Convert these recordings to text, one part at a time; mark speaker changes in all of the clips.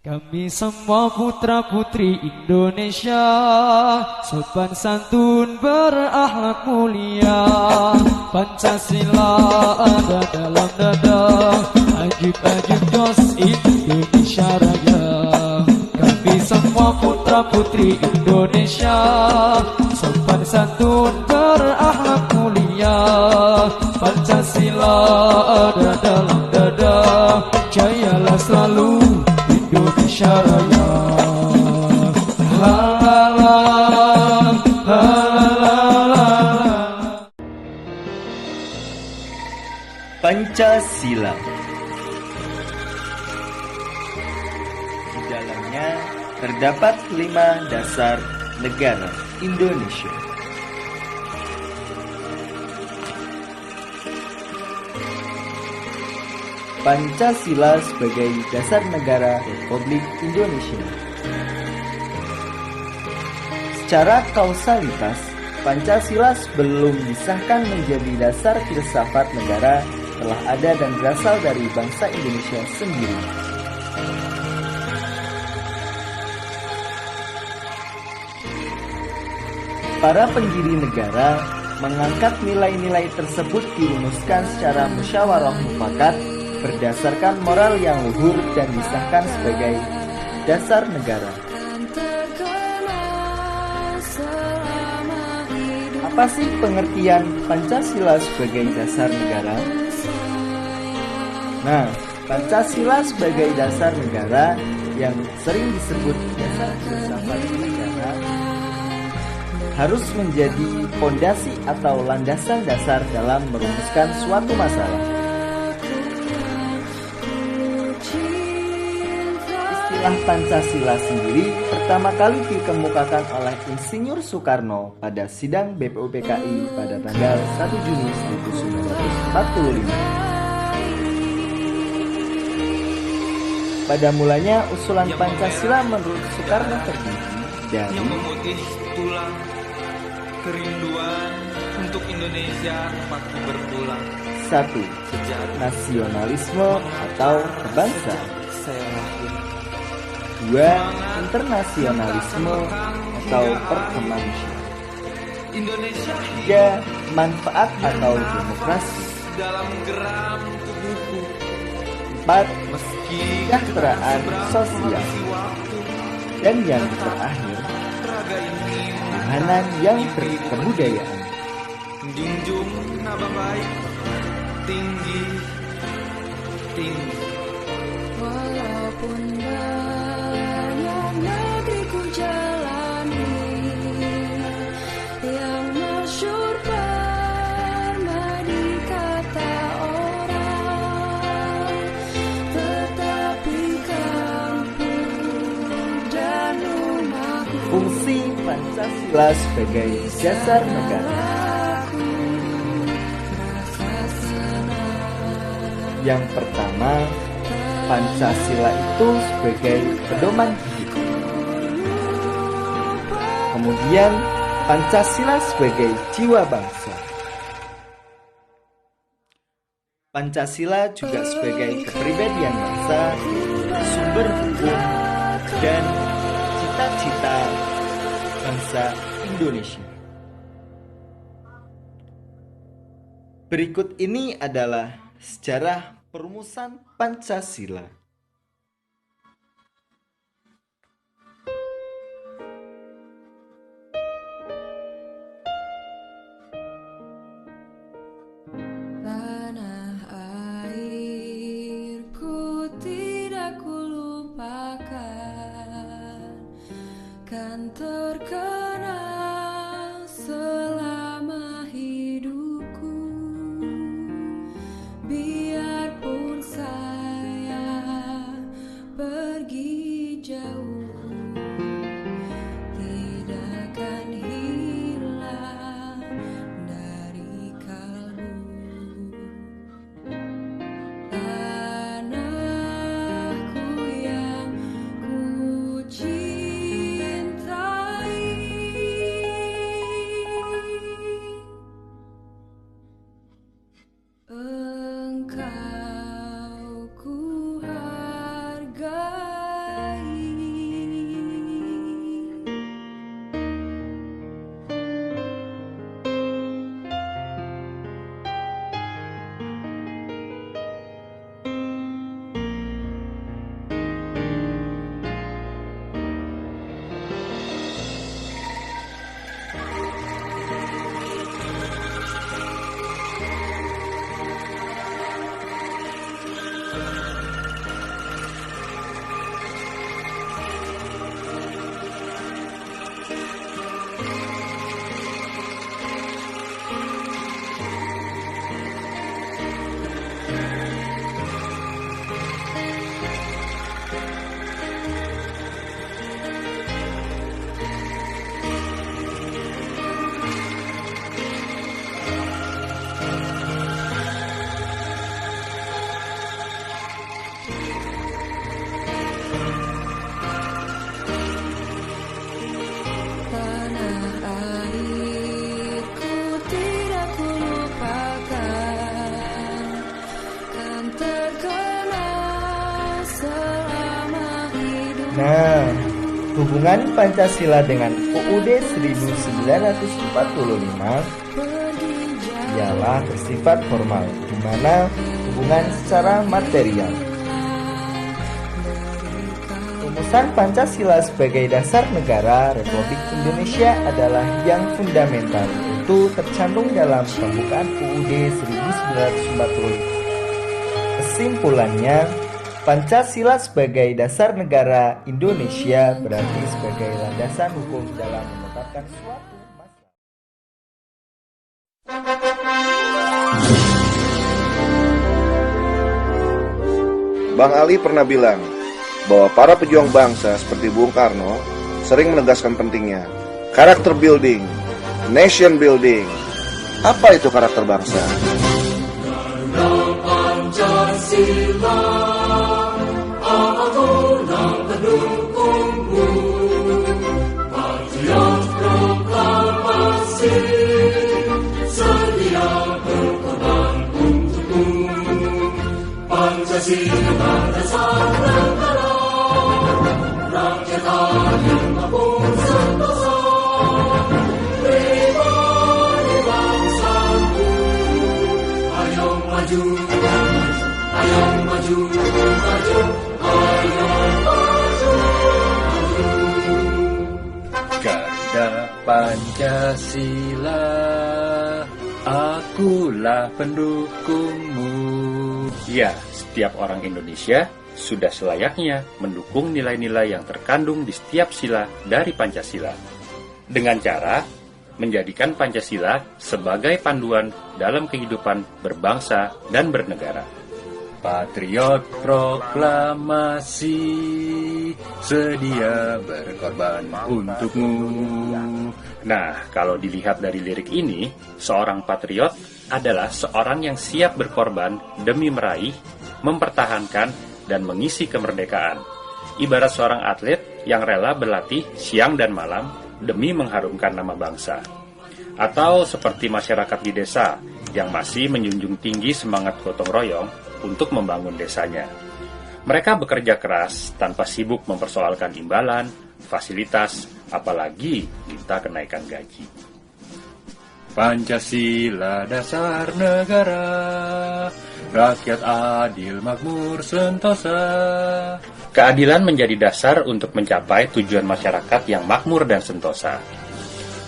Speaker 1: Kami semua putra-putri Indonesia, sopan santun berakhlak mulia. Pancasila ada dalam dada, ajib-ajib jos Indonesia Raya. Kami semua putra-putri Indonesia, sopan santun berakhlak mulia. Pancasila ada dalam dada, jayalah selalu Indonesia Raya. La la la, la la la.
Speaker 2: Pancasila. Di dalamnya terdapat 5 dasar negara Indonesia. Pancasila sebagai dasar negara Republik Indonesia. Secara kausalitas, Pancasila sebelum disahkan menjadi dasar filsafat negara telah ada dan berasal dari bangsa Indonesia sendiri. Para pendiri negara mengangkat nilai-nilai tersebut dirumuskan secara musyawarah mufakat berdasarkan moral yang luhur dan disahkan sebagai dasar negara. Apa sih pengertian Pancasila sebagai dasar negara? Nah, Pancasila sebagai dasar negara yang sering disebut dasar filsafat negara harus menjadi fondasi atau landasan dasar dalam merumuskan suatu masalah. Istilah Pancasila sendiri pertama kali dikemukakan oleh Insinyur Soekarno pada sidang BPUPKI pada tanggal 1 Juni 1945. Pada mulanya usulan Pancasila menurut Soekarno terdiri dari
Speaker 3: yang memutih tulang kerinduan untuk Indonesia tempatku berpulang.
Speaker 2: 1. Nasionalisme atau kebangsaan.
Speaker 3: Saya lahir
Speaker 2: 2. Internasionalisme atau perkemanusiaan.
Speaker 3: Indonesia
Speaker 2: 3. Manfaat atau demokrasi.
Speaker 3: dalam geram tubuhku
Speaker 2: 4.
Speaker 3: meski
Speaker 2: Kesejahteraan sosial.
Speaker 3: waktu
Speaker 2: Dan yang terakhir,
Speaker 3: raga ini
Speaker 2: ketahanan yang berkebudayaan.
Speaker 3: menjunjung nama baik tinggi tinggi.
Speaker 4: Walaupun banyak negeri ku jalani, yang masyhur pernah dikata orang, tetapi kampung dan rumahku
Speaker 2: Fungsi Pancasila sebagai dasar negara. Yang pertama, Pancasila itu sebagai pedoman hidup. Kemudian, Pancasila sebagai jiwa bangsa. Pancasila juga sebagai kepribadian bangsa, sumber hukum, dan cita-cita bangsa Indonesia. Berikut ini adalah sejarah perumusan Pancasila.
Speaker 4: tanah airku tidak kulupakan, kan terkenang selama hidupku. Biarpun saya pergi jauh, tidak akan hilang dari kalbu. Tanahku yang ku cintai, engkau ku hargai.
Speaker 2: Nah, hubungan Pancasila dengan UUD 1945 ialah bersifat formal, di mana hubungan secara material. Rumusan Pancasila sebagai dasar negara Republik Indonesia adalah yang fundamental, itu tercantum dalam pembukaan UUD 1945. Kesimpulannya, Pancasila sebagai dasar negara Indonesia berarti sebagai landasan hukum dalam menetapkan suatu masalah.
Speaker 5: Bang Ali pernah bilang bahwa para pejuang bangsa seperti Bung Karno sering menegaskan pentingnya karakter building, nation building. Apa itu karakter bangsa?
Speaker 6: Garda Pancasila, akulah pendukungmu. Ya, setiap orang Indonesia sudah selayaknya mendukung nilai-nilai yang terkandung di setiap sila dari Pancasila, dengan cara menjadikan Pancasila sebagai panduan dalam kehidupan berbangsa dan bernegara. Patriot proklamasi, sedia berkorban untukmu. Nah, kalau dilihat dari lirik ini, seorang patriot adalah seorang yang siap berkorban demi meraih, mempertahankan, dan mengisi kemerdekaan. Ibarat seorang atlet yang rela berlatih siang dan malam demi mengharumkan nama bangsa. Atau seperti masyarakat di desa yang masih menjunjung tinggi semangat gotong royong untuk membangun desanya. Mereka bekerja keras tanpa sibuk mempersoalkan imbalan, fasilitas, apalagi minta kenaikan gaji. Pancasila dasar negara, rakyat adil makmur sentosa. Keadilan menjadi dasar untuk mencapai tujuan masyarakat yang makmur dan sentosa.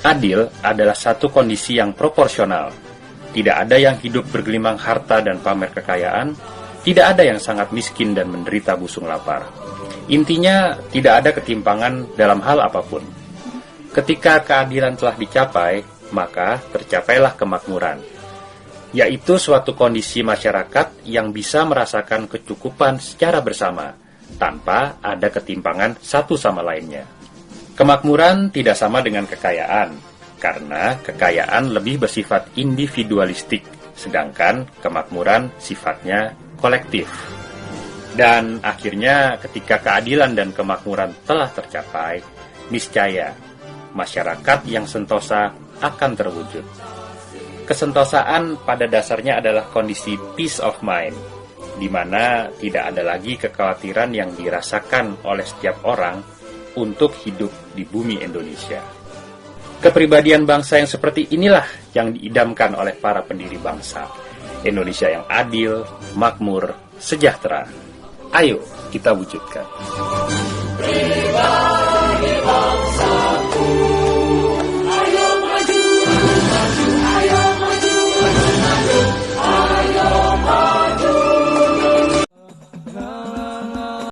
Speaker 6: Adil adalah satu kondisi yang proporsional. Tidak ada yang hidup bergelimang harta dan pamer kekayaan. Tidak ada yang sangat miskin dan menderita busung lapar. Intinya, tidak ada ketimpangan dalam hal apapun. Ketika keadilan telah dicapai, maka tercapailah kemakmuran, yaitu suatu kondisi masyarakat yang bisa merasakan kecukupan secara bersama, tanpa ada ketimpangan satu sama lainnya. Kemakmuran tidak sama dengan kekayaan, karena kekayaan lebih bersifat individualistik, sedangkan kemakmuran sifatnya kolektif. Dan akhirnya ketika keadilan dan kemakmuran telah tercapai, niscaya masyarakat yang sentosa akan terwujud. Kesentosaan pada dasarnya adalah kondisi peace of mind, di mana tidak ada lagi kekhawatiran yang dirasakan oleh setiap orang untuk hidup di bumi Indonesia. Kepribadian bangsa yang seperti inilah yang diidamkan oleh para pendiri bangsa. Indonesia yang adil, makmur, sejahtera. Ayo kita wujudkan.